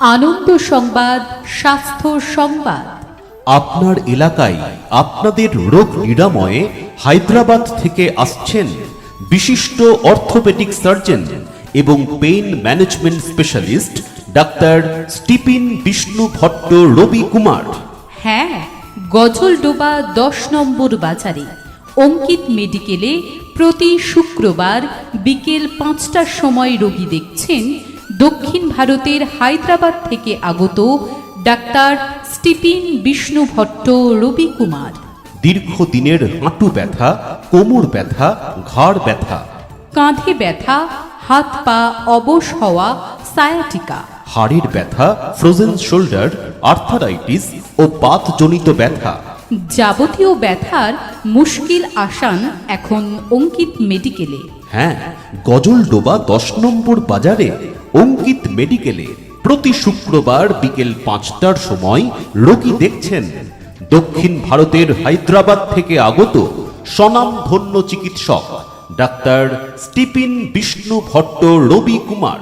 আনন্দ সংবাদ, স্বাস্থ্য সংবাদ। আপনার এলাকায় আপনাদের রোগ নিরাময়ে হায়দ্রাবাদ থেকে আসছেন বিশিষ্ট অর্থোপেডিক সার্জন এবং পেইন ম্যানেজমেন্ট স্পেশালিস্ট ডাক্তার স্টিপিন বিষ্ণু ভট্ট রবি কুমার। হ্যাঁ, গজলডোবা 10 নম্বর বাজারে অঙ্কিত মেডিকেলে প্রতি শুক্রবার বিকেল 5টার সময় রোগী দেখছেন দক্ষিণ ভারতের হায়দ্রাবাদ থেকে আগত ডাক্তার স্টিপিন বিষ্ণু ভট্ট রবি কুমার। দীর্ঘদিনের হাঁটু ব্যথা, কোমর ব্যথা, ঘাড় ব্যথা, কাঁধে ব্যথা, হাত পা অবশ হওয়া, সায়াটিকা, হাড়ের ব্যথা, ফ্রোজেন শোল্ডার, আর্থারাইটিস ও বাতজনিত ব্যথা, যাবতীয় ব্যথার মুশকিল আসান এখন অঙ্কিত মেডিকেলে। হ্যাঁ, গজলডোবা 10 নম্বর বাজারে অঙ্কিত মেডিকেলে প্রতি শুক্রবার বিকেল 5টার সময় রোগী দেখছেন দক্ষিণ ভারতের হায়দ্রাবাদ থেকে আগত স্বনামধন্য চিকিৎসক ডাক্তার স্টিপিন বিষ্ণু ভট্ট রবি কুমার।